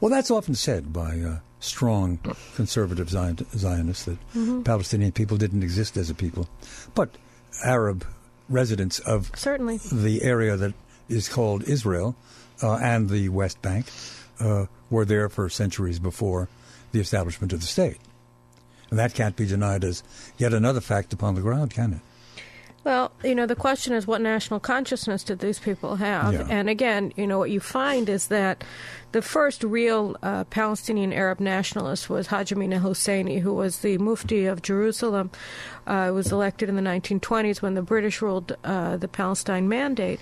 Well, that's often said by strong conservative Zionists that Palestinian people didn't exist as a people. But Arab residents of certainly the area that is called Israel and the West Bank were there for centuries before the establishment of the state. And that can't be denied as yet another fact upon the ground, can it? Well, the question is, what national consciousness did these people have? Yeah. And again, what you find is that the first real Palestinian Arab nationalist was Haj Amin al-Husseini, who was the Mufti of Jerusalem. Was elected in the 1920s when the British ruled the Palestine Mandate.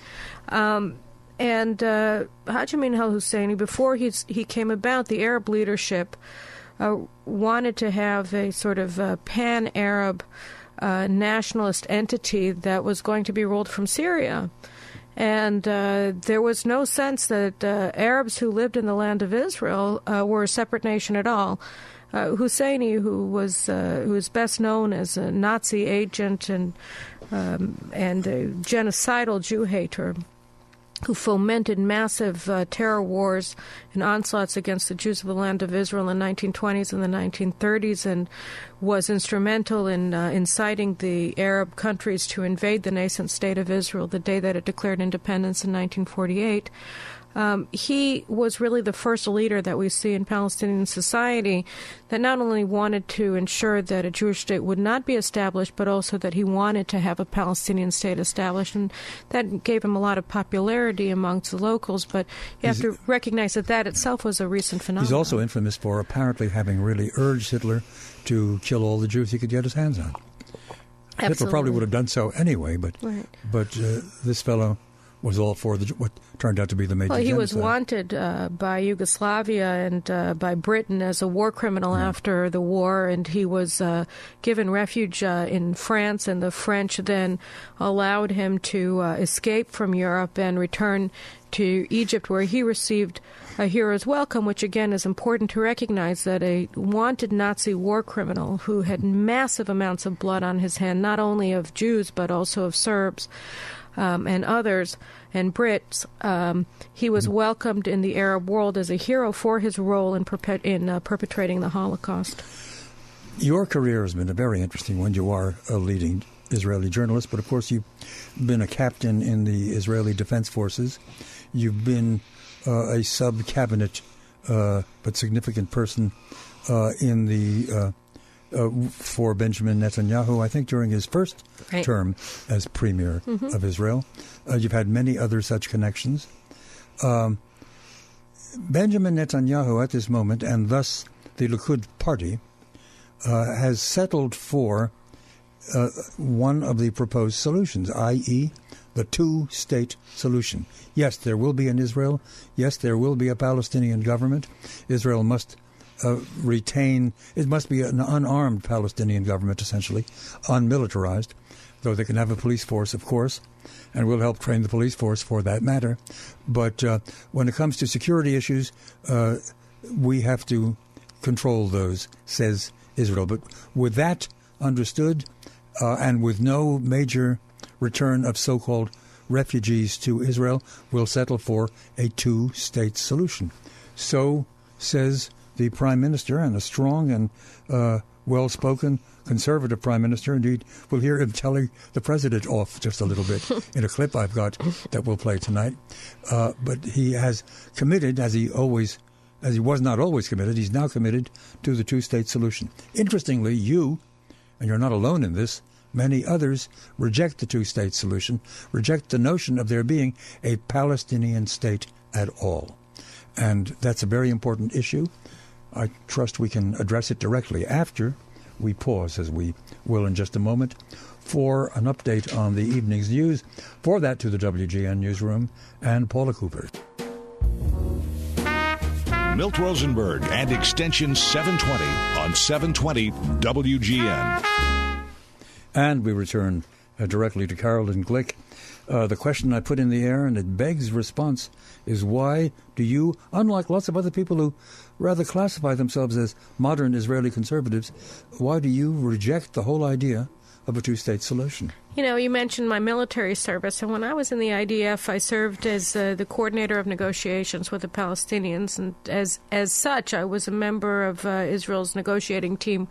And Haj Amin al-Husseini, before he came about, the Arab leadership wanted to have a sort of pan-Arab nationalist entity that was going to be ruled from Syria. And there was no sense that Arabs who lived in the land of Israel were a separate nation at all. Husseini, who is best known as a Nazi agent and a genocidal Jew hater, who fomented massive terror wars and onslaughts against the Jews of the land of Israel in the 1920s and the 1930s, and was instrumental in inciting the Arab countries to invade the nascent state of Israel the day that it declared independence in 1948. He was really the first leader that we see in Palestinian society that not only wanted to ensure that a Jewish state would not be established, but also that he wanted to have a Palestinian state established. And that gave him a lot of popularity amongst the locals. But you have to recognize that itself was a recent phenomenon. He's also infamous for apparently having really urged Hitler to kill all the Jews he could get his hands on. Absolutely. Hitler probably would have done so anyway, but this fellow was all for what turned out to be the major genocide. He was wanted by Yugoslavia and by Britain as a war criminal after the war, and he was given refuge in France, and the French then allowed him to escape from Europe and return to Egypt, where he received a hero's welcome, which again is important to recognize, that a wanted Nazi war criminal who had massive amounts of blood on his hand, not only of Jews but also of Serbs, and others, and Brits, he was welcomed in the Arab world as a hero for his role in perpetrating the Holocaust. Your career has been a very interesting one. You are a leading Israeli journalist, but of course you've been a captain in the Israeli Defense Forces. You've been a sub-cabinet but significant person in the for Benjamin Netanyahu, I think during his first term as premier of Israel. You've had many other such connections. Benjamin Netanyahu at this moment, and thus the Likud party, has settled for one of the proposed solutions, i.e., the two-state solution. Yes, there will be an Israel. Yes, there will be a Palestinian government. Israel must retain, it must be an unarmed Palestinian government, essentially, unmilitarized, though they can have a police force, of course, and we'll help train the police force for that matter. But when it comes to security issues, we have to control those, says Israel. But with that understood, and with no major return of so-called refugees to Israel, we'll settle for a two-state solution. So says the Prime Minister, and a strong and well-spoken conservative Prime Minister. Indeed, we'll hear him telling the President off just a little bit in a clip I've got that we'll play tonight. But he has committed, as he was not always committed, he's now committed to the two-state solution. Interestingly, you, and you're not alone in this, many others reject the two-state solution, reject the notion of there being a Palestinian state at all. And that's a very important issue. I trust we can address it directly after we pause, as we will in just a moment, for an update on the evening's news. For that, to the WGN Newsroom and Paula Cooper. Milt Rosenberg and Extension 720 on 720 WGN. And we return directly to Carolyn Glick. The question I put in the air, and it begs response, is why do you, unlike lots of other people who rather classify themselves as modern Israeli conservatives, why do you reject the whole idea of a two-state solution. You know, you mentioned my military service, and when I was in the IDF, I served as the coordinator of negotiations with the Palestinians, and as such, I was a member of Israel's negotiating team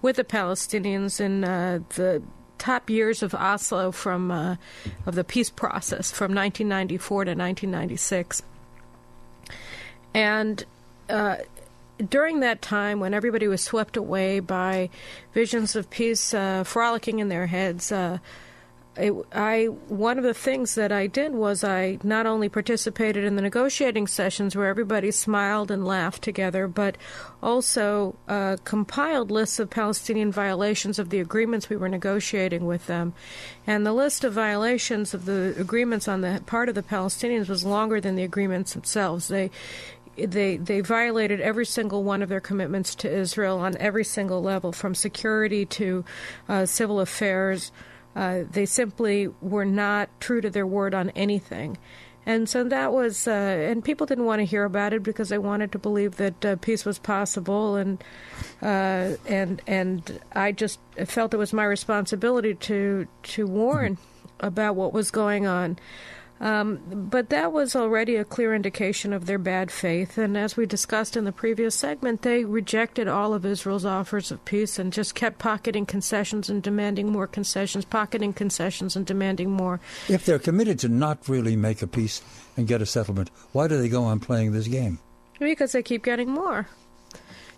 with the Palestinians in the top years of Oslo of the peace process from 1994 to 1996. And during that time, when everybody was swept away by visions of peace frolicking in their heads, one of the things that I did was I not only participated in the negotiating sessions where everybody smiled and laughed together, but also compiled lists of Palestinian violations of the agreements we were negotiating with them. And the list of violations of the agreements on the part of the Palestinians was longer than the agreements themselves. They violated every single one of their commitments to Israel on every single level, from security to civil affairs. They simply were not true to their word on anything. And so that was, and people didn't want to hear about it because they wanted to believe that peace was possible. And I just felt it was my responsibility to warn about what was going on. But that was already a clear indication of their bad faith. And as we discussed in the previous segment, they rejected all of Israel's offers of peace and just kept pocketing concessions and demanding more concessions, pocketing concessions and demanding more. If they're committed to not really make a peace and get a settlement, why do they go on playing this game? Because they keep getting more.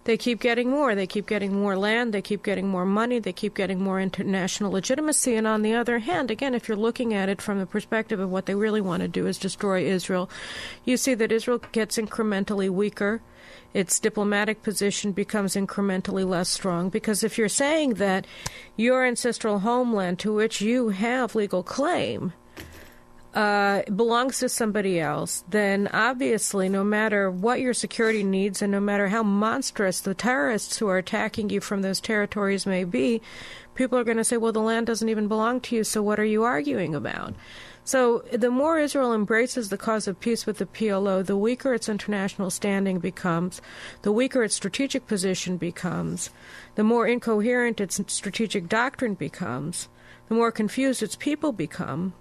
They keep getting more. They keep getting more land. They keep getting more money. They keep getting more international legitimacy. And on the other hand, again, if you're looking at it from the perspective of what they really want to do is destroy Israel, you see that Israel gets incrementally weaker. Its diplomatic position becomes incrementally less strong. Because if you're saying that your ancestral homeland to which you have legal claim belongs to somebody else, then obviously no matter what your security needs and no matter how monstrous the terrorists who are attacking you from those territories may be, people are going to say, well, the land doesn't even belong to you, so what are you arguing about? So the more Israel embraces the cause of peace with the PLO, the weaker its international standing becomes, the weaker its strategic position becomes, the more incoherent its strategic doctrine becomes, the more confused its people become,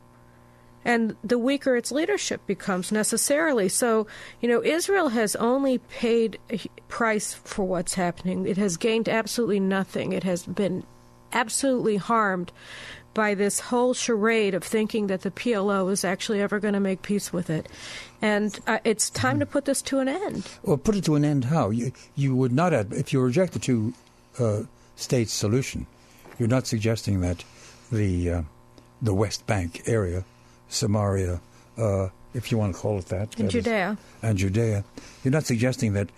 and the weaker its leadership becomes necessarily. So, Israel has only paid a price for what's happening. It has gained absolutely nothing. It has been absolutely harmed by this whole charade of thinking that the PLO is actually ever going to make peace with it. And it's time to put this to an end. Well, put it to an end how? You would not, if you reject the two-state solution, you're not suggesting that the West Bank area, Samaria, if you want to call it that. And Judea. And Judea. You're not suggesting that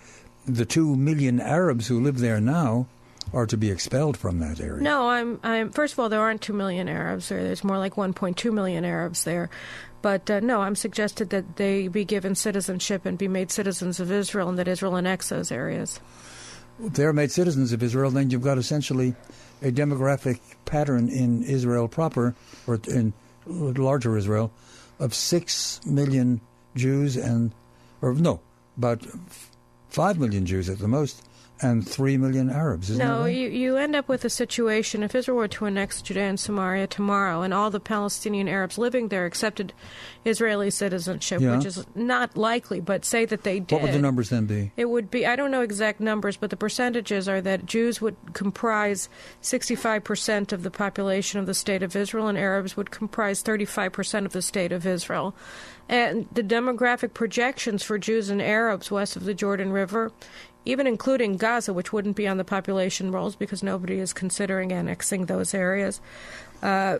the 2 million Arabs who live there now are to be expelled from that area. No, I'm first of all, there aren't 2 million Arabs there. There's more like 1.2 million Arabs there. But no, I'm suggested that they be given citizenship and be made citizens of Israel and that Israel annex those areas. If they're made citizens of Israel, then you've got essentially a demographic pattern in Israel proper, or in larger Israel, of 6 million Jews about 5 million Jews at the most, and 3 million Arabs, isn't No, that right? you end up with a situation, if Israel were to annex Judea and Samaria tomorrow, and all the Palestinian Arabs living there accepted Israeli citizenship, which is not likely, but say that they did. What would the numbers then be? It would be, I don't know exact numbers, but the percentages are that Jews would comprise 65% of the population of the State of Israel, and Arabs would comprise 35% of the State of Israel. And the demographic projections for Jews and Arabs west of the Jordan River, even including Gaza, which wouldn't be on the population rolls because nobody is considering annexing those areas. The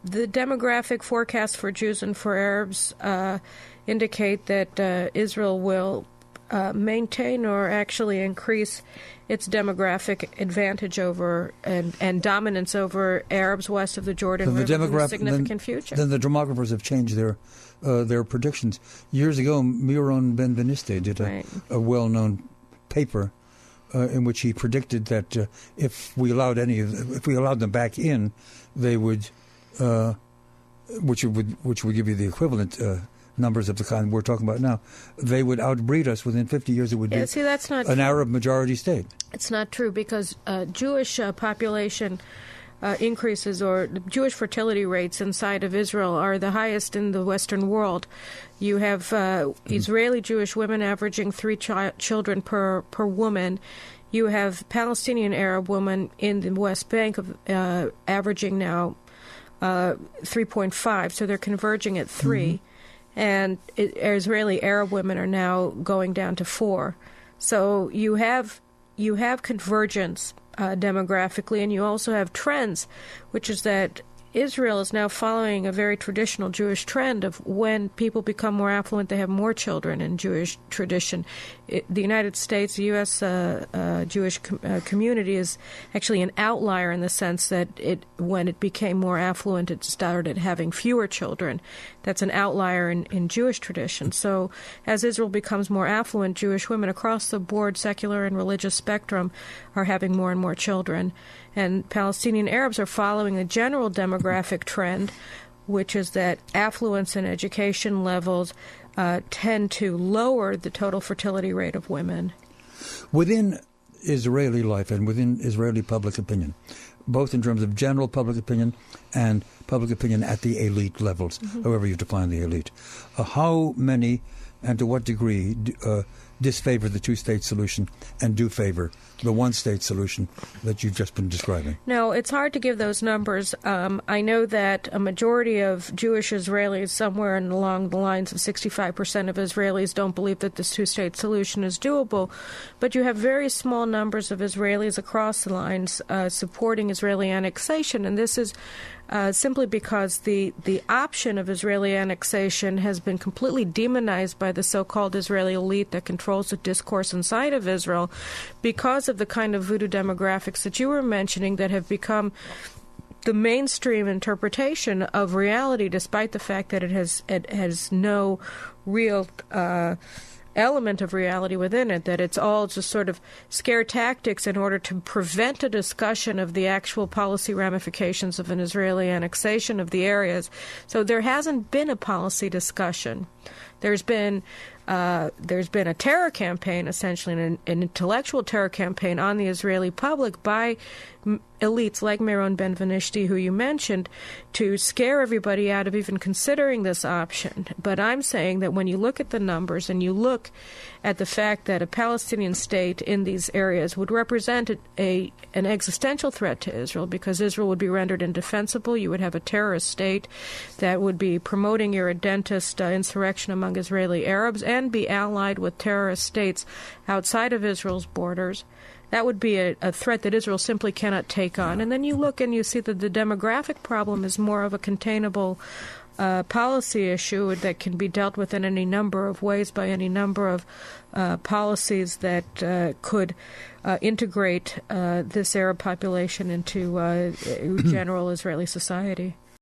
demographic forecasts for Jews and for Arabs indicate that Israel will maintain or actually increase its demographic advantage over and dominance over Arabs west of the Jordan River in a significant future. Then the demographers have changed their predictions. Years ago, Miron Ben-Veniste did a well-known paper in which he predicted that if we allowed them back in, they would, which would give you the equivalent numbers of the kind we're talking about now, they would outbreed us within 50 years. It would be that's not an true. Arab majority state. It's not true because Jewish population increases, or Jewish fertility rates inside of Israel are the highest in the Western world. You have Israeli Jewish women averaging 3 children per woman. You have Palestinian Arab women in the West Bank of averaging now 3.5, so they're converging at 3. And Israeli Arab women are now going down to 4. So you have convergence demographically, and you also have trends, which is that Israel is now following a very traditional Jewish trend of when people become more affluent, they have more children in Jewish tradition. The United States, the U.S. Jewish community is actually an outlier in the sense that when it became more affluent, it started having fewer children. That's an outlier in Jewish tradition. So as Israel becomes more affluent, Jewish women across the board, secular and religious spectrum, are having more and more children. And Palestinian Arabs are following the general demographic trend, which is that affluence and education levels tend to lower the total fertility rate of women. Within Israeli life and within Israeli public opinion, both in terms of general public opinion and public opinion at the elite levels, however you define the elite, how many and to what degree disfavor the two-state solution and do favor the one-state solution that you've just been describing? No, it's hard to give those numbers. I know that a majority of Jewish Israelis, somewhere along the lines of 65% of Israelis, don't believe that this two-state solution is doable. But you have very small numbers of Israelis across the lines supporting Israeli annexation, and this is simply because the option of Israeli annexation has been completely demonized by the so-called Israeli elite that controls the discourse inside of Israel because of the kind of voodoo demographics that you were mentioning that have become the mainstream interpretation of reality, despite the fact that it has no real element of reality within it, that it's all just sort of scare tactics in order to prevent a discussion of the actual policy ramifications of an Israeli annexation of the areas. So there hasn't been a policy discussion. There's been a terror campaign, essentially an intellectual terror campaign on the Israeli public by elites like Meron Ben-Vanishti, who you mentioned, to scare everybody out of even considering this option. But I'm saying that when you look at the numbers and you look at the fact that a Palestinian state in these areas would represent an existential threat to Israel, because Israel would be rendered indefensible. You would have a terrorist state that would be promoting irredentist insurrection among Israeli Arabs and be allied with terrorist states outside of Israel's borders. That would be a threat that Israel simply cannot take on. And then you look and you see that the demographic problem is more of a containable policy issue that can be dealt with in any number of ways by any number of policies that could integrate this Arab population into general Israeli society.